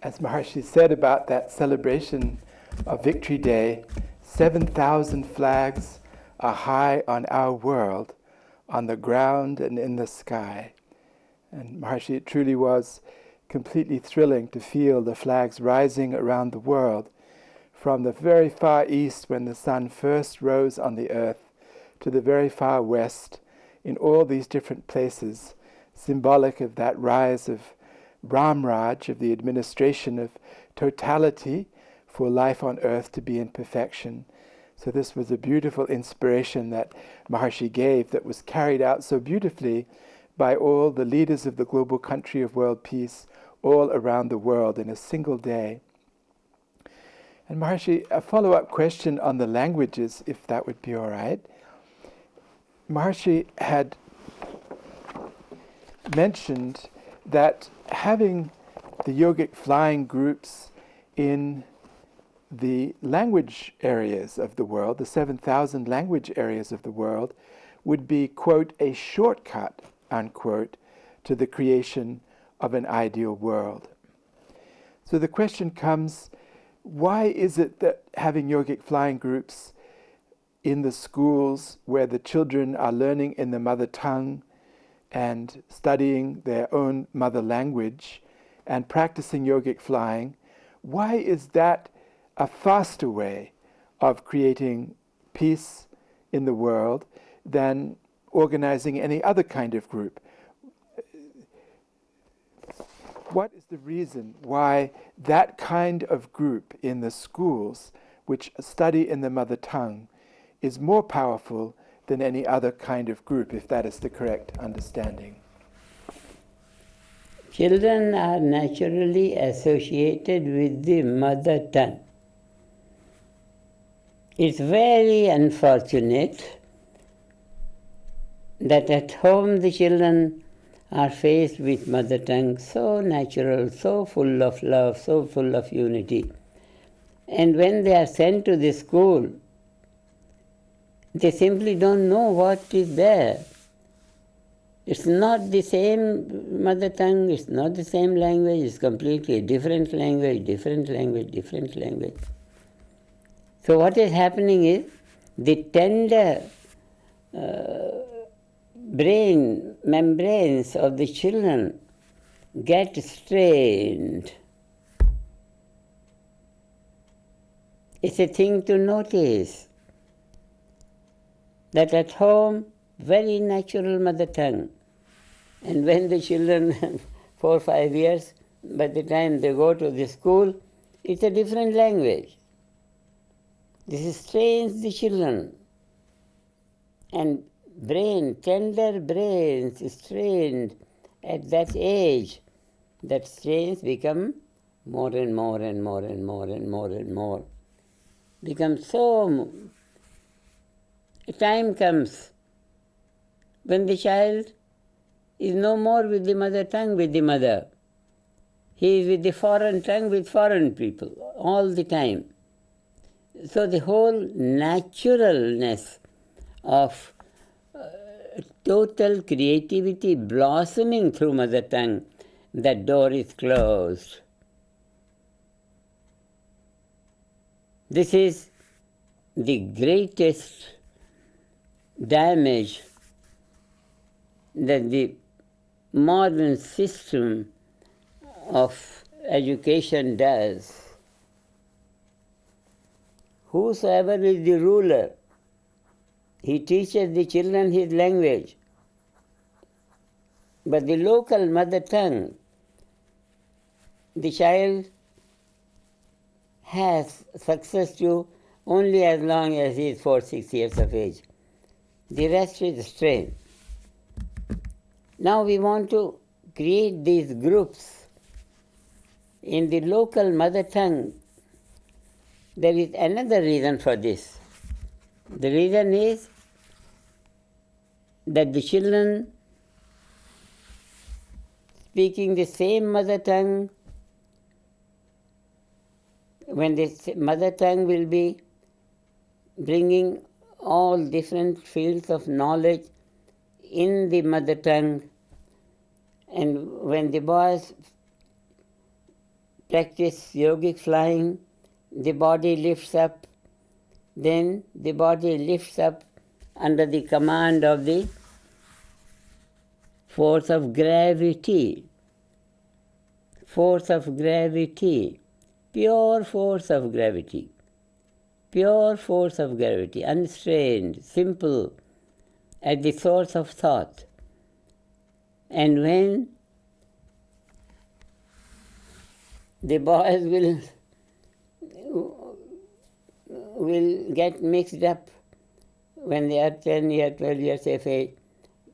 as Maharishi said about that celebration of Victory Day, 7,000 flags are high on our world, on the ground and in the sky. And Maharishi, it truly was completely thrilling to feel the flags rising around the world, from the very far east when the sun first rose on the earth, to the very far west, in all these different places, symbolic of that rise of Raam Raj, of the administration of totality for life on earth to be in perfection. So this was a beautiful inspiration that Maharishi gave, that was carried out so beautifully by all the leaders of the global country of world peace all around the world in a single day. And Maharishi, a follow-up question on the languages, if that would be all right. Maharishi had mentioned that having the yogic flying groups in the language areas of the world, the 7,000 language areas of the world, would be, quote, a shortcut, unquote, to the creation of an ideal world. So the question comes, why is it that having yogic flying groups in the schools where the children are learning in the mother tongue and studying their own mother language and practicing yogic flying, why is that a faster way of creating peace in the world than organizing any other kind of group? What is the reason why that kind of group in the schools which study in the mother tongue is more powerful than any other kind of group, if that is the correct understanding? Children are naturally associated with the mother tongue. It's very unfortunate that at home the children are faced with mother tongue so natural, so full of love, so full of unity. And when they are sent to the school, they simply don't know what is there. It's not the same mother tongue, it's not the same language, it's completely a different language, different language, different language. So what is happening is the tender brain membranes of the children get strained. It's a thing to notice that at home, very natural mother tongue. And when the children, 4 or 5 years, by the time they go to the school, it's a different language. This strains the children. And tender brains strained at that age, that strains become more and more and more and more and more and more. Become so. A time comes when the child is no more with the mother tongue with the mother. He is with the foreign tongue with foreign people all the time. So the whole naturalness of total creativity blossoming through mother tongue, that door is closed. This is the greatest damage that the modern system of education does. Whosoever is the ruler, he teaches the children his language. But the local mother tongue, the child has success to only as long as he is 4 or 6 years of age. The rest is strain. Now we want to create these groups in the local mother tongue. There is another reason for this. The reason is that the children speaking the same mother tongue, when the mother tongue will be bringing all different fields of knowledge in the mother tongue, and when the boys practice yogic flying, the body lifts up, then the body lifts up under the command of the force of gravity. Force of gravity, pure force of gravity. Pure force of gravity, unstrained, simple, at the source of thought. And when the boys will get mixed up when they are 10 years, 12 years of age,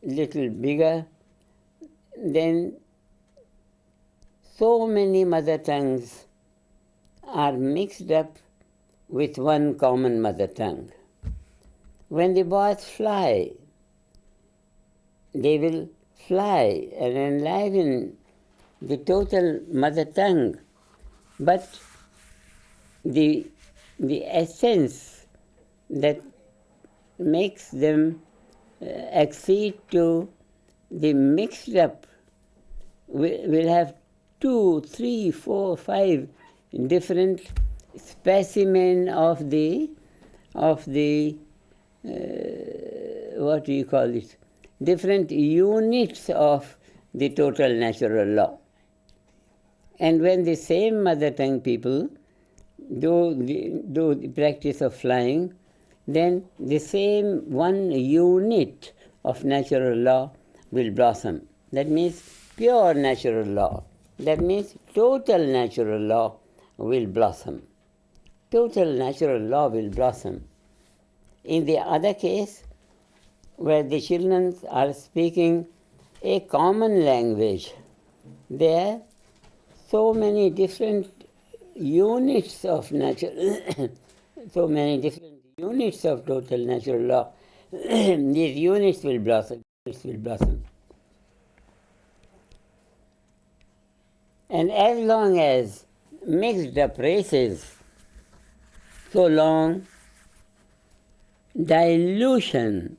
little bigger, then so many mother tongues are mixed up with one common mother tongue. When the boys fly, they will fly and enliven the total mother tongue, but the essence that makes them accede to the mixed up will have 2, 3, 4, 5 different specimen of the what do you call it? Different units of the total natural law. And when the same mother tongue people do the practice of flying, then the same one unit of natural law will blossom. That means pure natural law. That means total natural law will blossom. Total natural law will blossom. In the other case, where the children are speaking a common language, there are so many different units of natural, so many different units of total natural law. These units will blossom. And as long as mixed up races, so long dilution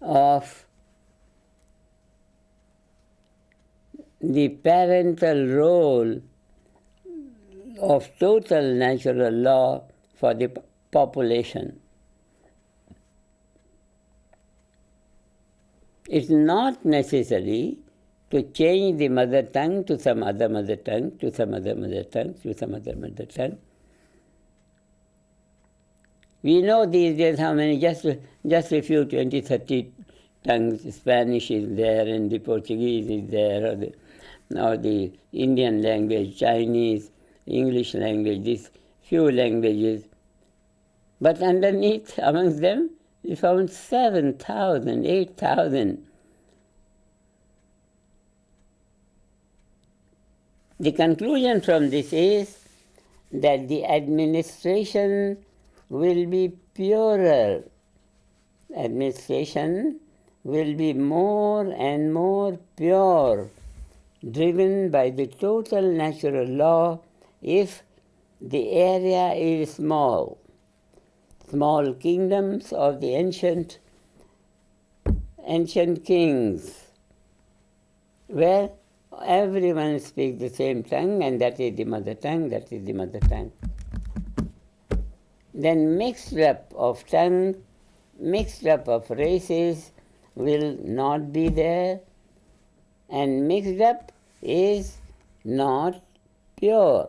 of the parental role of total natural law for the population. It's not necessary to change the mother tongue to some other mother tongue, to some other mother tongue, to some other mother tongue. We know these days how many, just a few, 20, 30 tongues. Spanish is there, and the Portuguese is there, or the Indian language, Chinese, English language, these few languages. But underneath, amongst them, we found 7,000, 8,000. The conclusion from this is that the administration will be purer. Administration will be more and more pure, driven by the total natural law if the area is small. Small kingdoms of the ancient kings, where everyone speaks the same tongue, and that is the mother tongue, that is the mother tongue. Then mixed up of tongue, mixed up of races will not be there, and mixed up is not pure.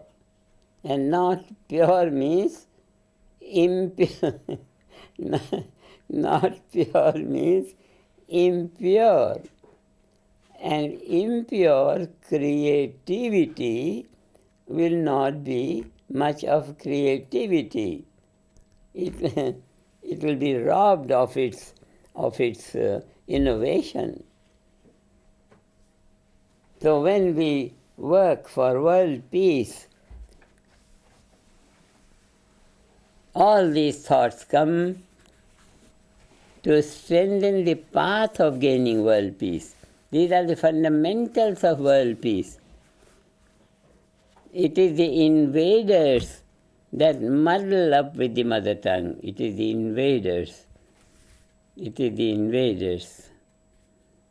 And not pure means impure. Not pure means impure. And impure creativity will not be much of creativity. It will be robbed of its innovation. So when we work for world peace, all these thoughts come to strengthen the path of gaining world peace. These are the fundamentals of world peace. It is the invaders that muddle up with the mother tongue. It is the invaders. It is the invaders.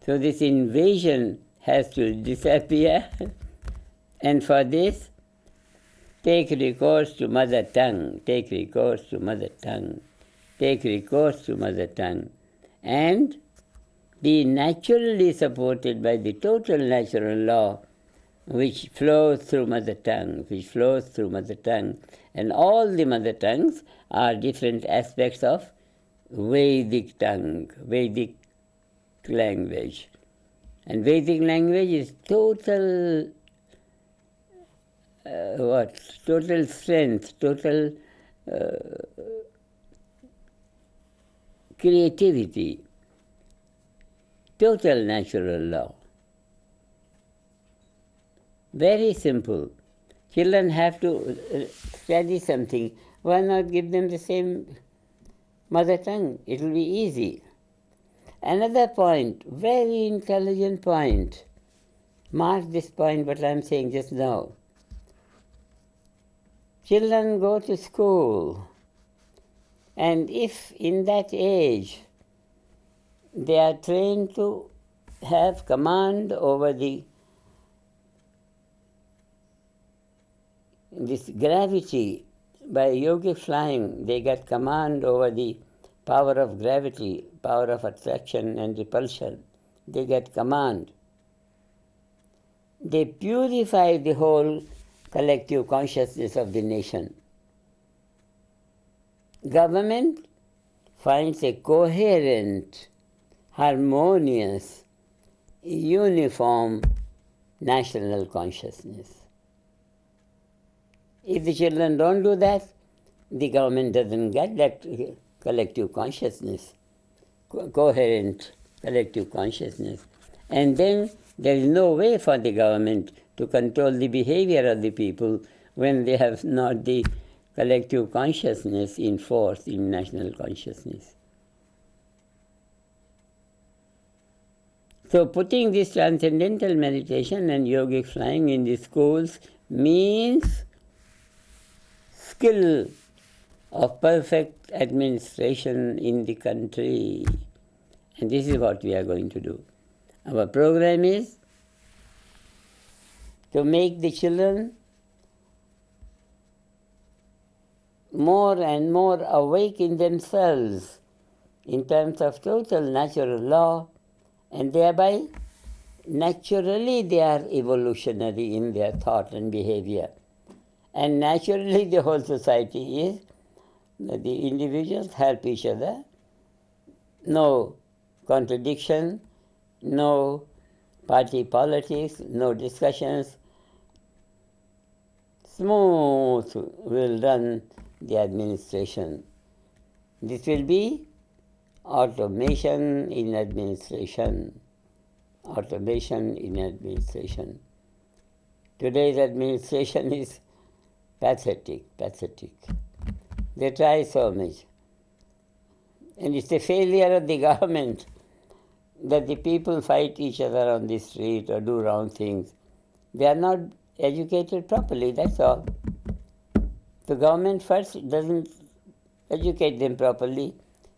So this invasion has to disappear, and for this Take recourse to mother tongue, take recourse to mother tongue, take recourse to mother tongue, and be naturally supported by the total natural law which flows through mother tongue, which flows through mother tongue. And all the mother tongues are different aspects of Vedic tongue, Vedic language. And Vedic language is total total strength, total creativity, total natural law. Very simple. Children have to study something. Why not give them the same mother tongue? It will be easy. Another point, very intelligent point. Mark this point, what I am saying just now. Children go to school, and if in that age they are trained to have command over this gravity, by yogic flying, they get command over the power of gravity, power of attraction and repulsion. They get command. They purify the whole collective consciousness of the nation. Government finds a coherent, harmonious, uniform national consciousness. If the children don't do that, the government doesn't get that collective consciousness, coherent collective consciousness. And then there is no way for the government to control the behavior of the people when they have not the collective consciousness in force, in national consciousness. So putting this transcendental meditation and yogic flying in the schools means skill of perfect administration in the country. And this is what we are going to do. Our program is to make the children more and more awake in themselves in terms of total natural law, and thereby naturally they are evolutionary in their thought and behavior. And naturally the whole society is, the individuals help each other, no contradiction, no party politics, no discussions, smooth will run the administration. This will be automation in administration. Automation in administration. Today's administration is pathetic. They try so much. And it's a failure of the government that the people fight each other on the street or do wrong things. They are not educated properly, that's all. The government first doesn't educate them properly.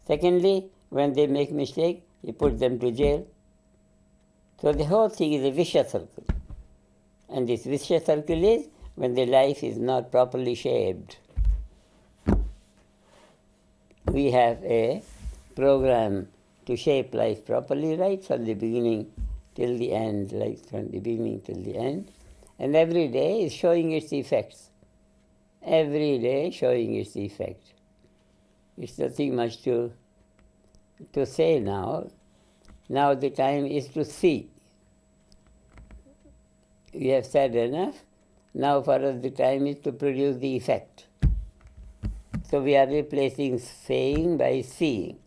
Secondly, when they make mistake, you put them to jail. So the whole thing is a vicious circle. And this vicious circle is when the life is not properly shaped. We have a program to shape life properly, right from the beginning till the end, right from the beginning till the end. And every day is showing its effects. Every day showing its effect. It's nothing much to say now. Now the time is to see. We have said enough. Now for us the time is to produce the effect. So we are replacing saying by seeing.